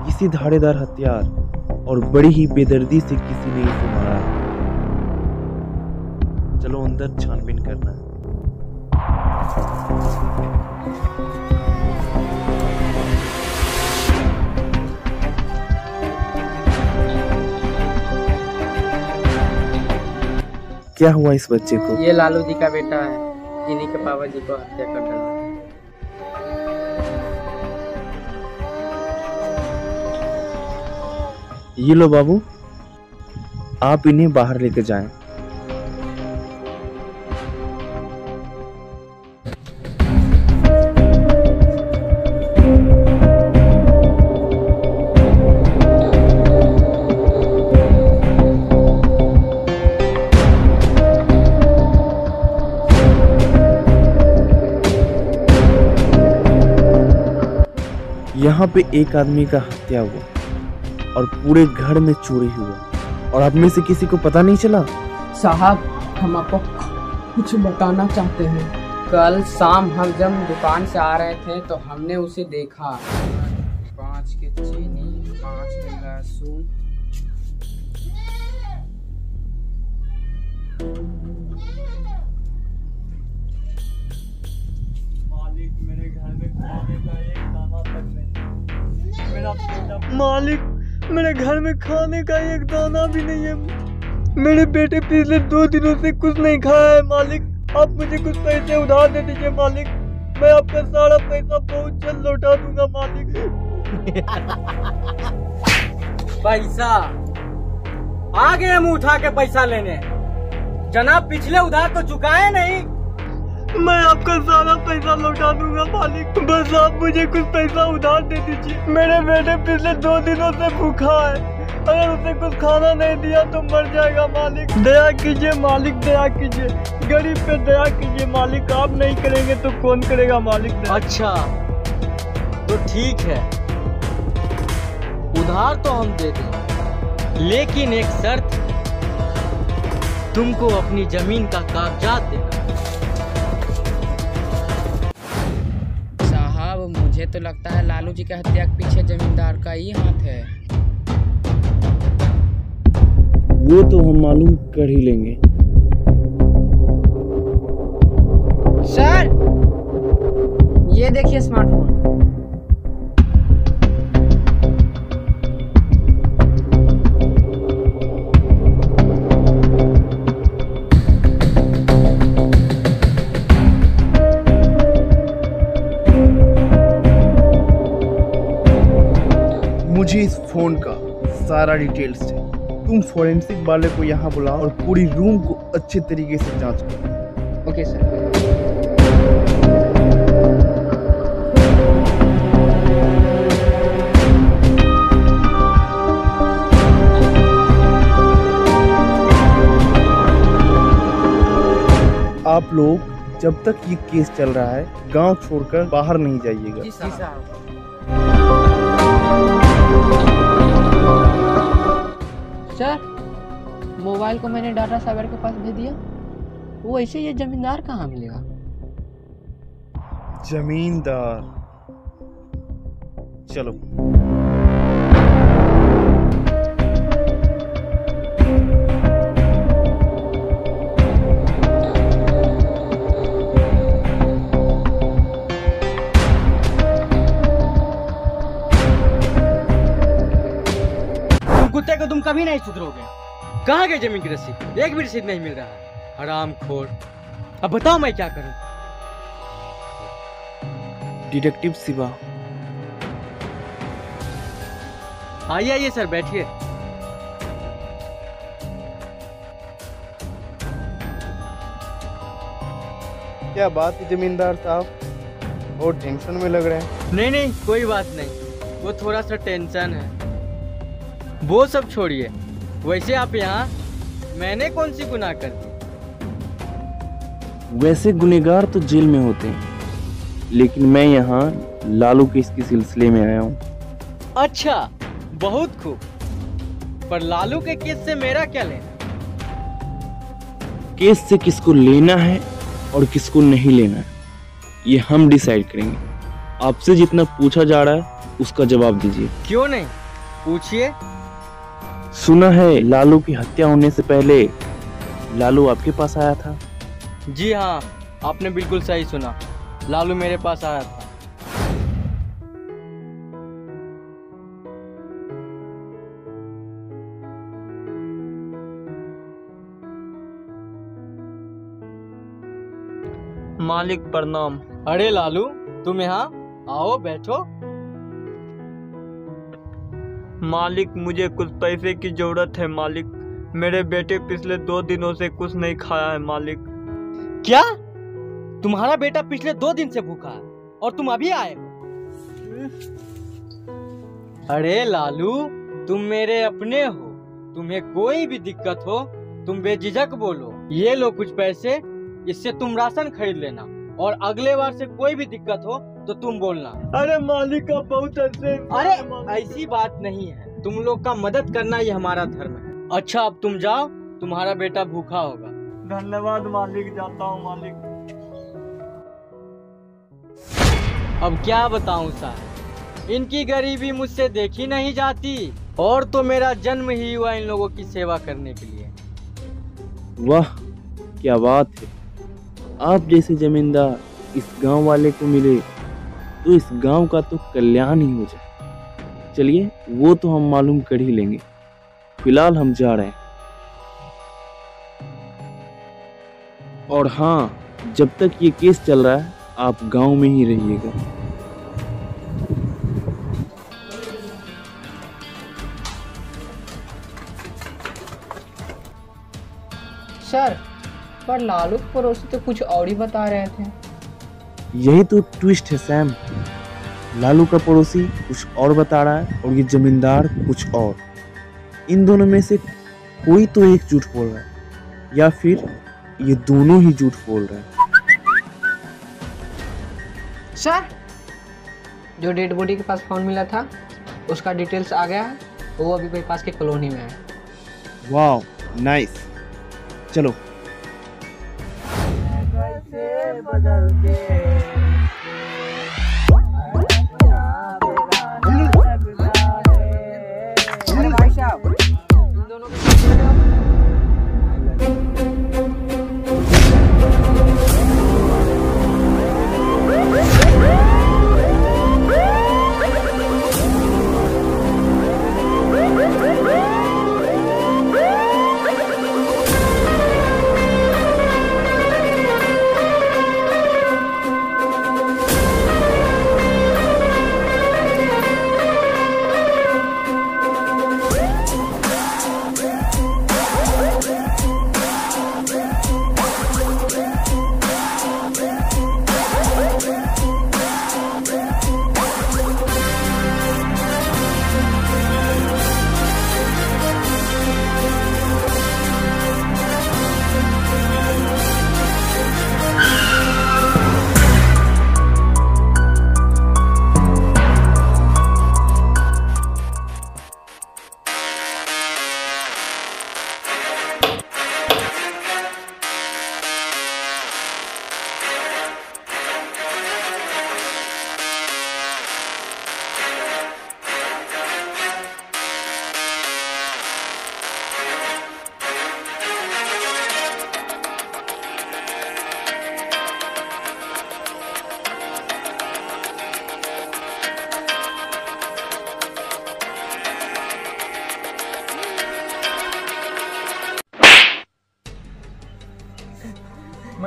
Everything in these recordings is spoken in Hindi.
किसी धारेदार हथियार और बड़ी ही बेदर्दी से किसी ने इसे मारा है। चलो अंदर छानबीन करना है। क्या हुआ इस बच्चे को? ये लालू जी का बेटा है, इन्हीं के पापा जी को हत्या कर डाला। ये लो बाबू, आप इन्हें बाहर लेकर जाएं। यहाँ पे एक आदमी का हत्या हुआ और पूरे घर में चोरी हुआ और आप में से किसी को पता नहीं चला? साहब, हम आपको कुछ बताना चाहते हैं। कल शाम हम जब दुकान से आ रहे थे तो हमने उसे देखा। 5 के चीनी, 5 के लहसुन। मालिक, मेरे घर में खाने का एक दाना तक नहीं। मेरा बेटा मालिक, मेरे घर में खाने का एक दाना भी नहीं है। मेरे बेटे पिछले 2 दिनों से कुछ नहीं खाया है। मालिक, आप मुझे कुछ पैसे उधार दे दीजिए मालिक, मैं आपका सारा पैसा बहुत जल्द लौटा दूंगा मालिक। पैसा आ गए हम उठा के पैसा लेने। जनाब पिछले उधार तो चुकाए नहीं। मैं आपका सारा पैसा लौटा दूंगा मालिक, बस आप मुझे कुछ पैसा उधार दे दीजिए। मेरे बेटे पिछले 2 दिनों से भूखा है, अगर उसे कुछ खाना नहीं दिया तो मर जाएगा मालिक। दया कीजिए मालिक, दया कीजिए, गरीब पे दया कीजिए मालिक। आप नहीं करेंगे तो कौन करेगा मालिक? अच्छा तो ठीक है, उधार तो हम दे दें, लेकिन एक शर्त, तुमको अपनी जमीन का कागजात देना। मुझे तो लगता है लालू जी का हत्या के पीछे जमींदार का ही हाथ है। वो तो हम मालूम कर ही लेंगे। सर ये देखिए स्मार्टफोन। मुझे इस फोन का सारा डिटेल्स है। तुम फोरेंसिक वाले को यहाँ बुलाओ और पूरी रूम को अच्छे तरीके से जांच करो। Okay sir. आप लोग जब तक ये केस चल रहा है गांव छोड़कर बाहर नहीं जाइएगा। जी साहब। सर मोबाइल को मैंने डाटा साइबर के पास भेज दिया। वो ऐसे ये जमींदार कहाँ मिलेगा? जमींदार, चलो। कुत्ते को तुम कभी नहीं सुधरोगे। कहाँ गई जमीन की रसीद? एक भी रसीद नहीं मिल रहा है। हरामखोर। अब बताओ मैं क्या करूं? डिटेक्टिव शिवा। आइए आइए सर, बैठिए। क्या बात है जमींदार साहब, बहुत टेंशन में लग रहे हैं। नहीं नहीं, कोई बात नहीं, वो थोड़ा सा टेंशन है। वो सब छोड़िए। वैसे आप यहाँ, मैंने कौन सी गुनाह कर दी? वैसे गुनहगार तो जेल में होते हैं, लेकिन मैं यहाँ लालू केस के सिलसिले में आया हूँ। अच्छा, बहुत खूब। पर लालू के केस से मेरा क्या लेना? केस से किसको लेना है और किसको नहीं लेना है, ये हम डिसाइड करेंगे। आपसे जितना पूछा जा रहा है उसका जवाब दीजिए। क्यों नहीं, पूछिए। सुना है लालू की हत्या होने से पहले लालू आपके पास आया था। जी हाँ, आपने बिल्कुल सही सुना। लालू मेरे पास आया था। मालिक प्रणाम। अरे लालू, तुम यहाँ आओ, बैठो। मालिक, मुझे कुछ पैसे की जरूरत है मालिक। मेरे बेटे पिछले 2 दिनों से कुछ नहीं खाया है मालिक। क्या? तुम्हारा बेटा पिछले 2 दिन से भूखा है और तुम अभी आए हो? अरे लालू, तुम मेरे अपने हो। तुम्हें कोई भी दिक्कत हो तुम बेझिझक बोलो। ये लो कुछ पैसे, इससे तुम राशन खरीद लेना और अगले बार से कोई भी दिक्कत हो तो तुम बोलना। अरे मालिक, आप बहुत अच्छे। अरे ऐसी बात नहीं है, तुम लोग का मदद करना ये हमारा धर्म है। अच्छा, अब तुम जाओ, तुम्हारा बेटा भूखा होगा। धन्यवाद मालिक, जाता हूँ मालिक। अब क्या बताऊं साहब, इनकी गरीबी मुझसे देखी नहीं जाती और तो मेरा जन्म ही हुआ इन लोगों की सेवा करने के लिए। वाह, क्या बात है। आप जैसे जमींदार इस गांव वाले को मिले तो इस गांव का तो कल्याण ही हो जाए। चलिए, वो तो हम मालूम कर ही लेंगे। फिलहाल हम जा रहे हैं। और हाँ, जब तक ये केस चल रहा है आप गांव में ही रहिएगा। सर, पर लालू के पड़ोसी तो कुछ और ही बता रहे थे। यही तो ट्विस्ट है सैम। लालू का पड़ोसी कुछ और बता रहा है और ये जमींदार कुछ और। इन दोनों में से कोई तो एक झूठ बोल रहा है या फिर ये दोनों ही झूठ बोल रहे हैं। सर, जो डेड बॉडी के पास फोन मिला था उसका डिटेल्स आ गया है। वो अभी मेरे पास के कॉलोनी में है। वाह, नाइस। चलो।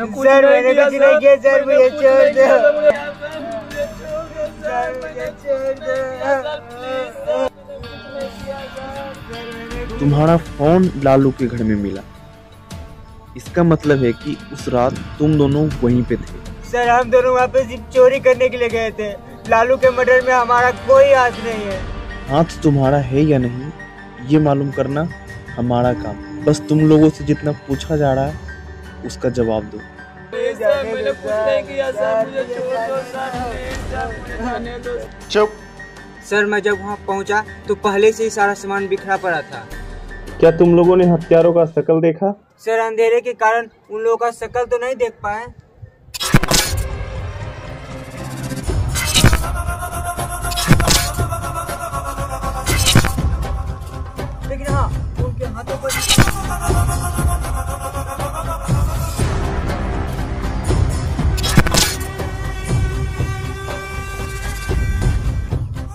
मैंने कुछ नहीं किया सर, मुझे छोड़ दो। तुम्हारा फोन लालू के घर में मिला, इसका मतलब है कि उस रात तुम दोनों वहीं पे थे। सर हम दोनों वहाँ पे सिर्फ चोरी करने के लिए गए थे, लालू के मर्डर में हमारा कोई हाथ नहीं है। हाथ तुम्हारा है या नहीं ये मालूम करना हमारा काम, बस तुम लोगों से जितना पूछा जा रहा है उसका जवाब दो। मैंने कुछ नहीं किया सर, मुझे छोड़ दो सर, मुझे जाने दो। चुप। सर मैं जब वहाँ पहुँचा तो पहले से ही सारा सामान बिखरा पड़ा था। क्या तुम लोगों ने हत्यारों का शक्ल देखा? सर अंधेरे के कारण उन लोगों का शक्ल तो नहीं देख पाए। लेकिन हाँ उनके हाथों पर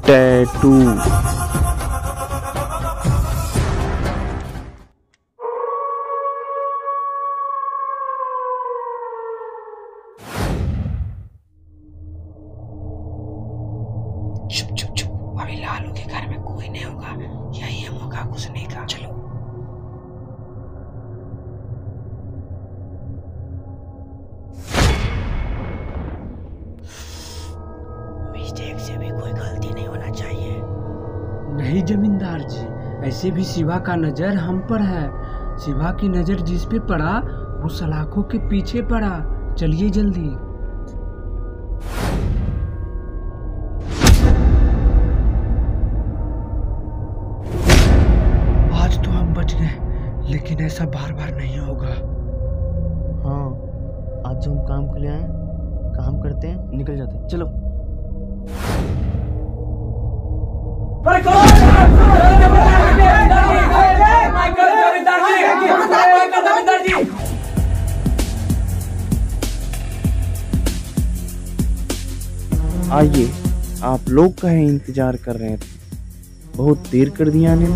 टैटू। चुप चुप चुप, अभी लालू के घर में कोई नहीं होगा, यही है मौका घुसने का। चलो। मिस्टेक से भी कोई गलती नहीं होना चाहिए। नहीं जमींदार जी, ऐसे भी शिवा का नजर हम पर है। शिवा की नजर जिस पे पड़ा वो सलाखों के पीछे पड़ा। चलिए जल्दी। आज तो हम बच गए, लेकिन ऐसा बार बार नहीं होगा। हाँ, आज जो हम काम के लिए आए काम करते हैं, निकल जाते हैं। चलो। आइए, आप लोग का ही इंतजार कर रहे थे, बहुत देर कर दिया ने।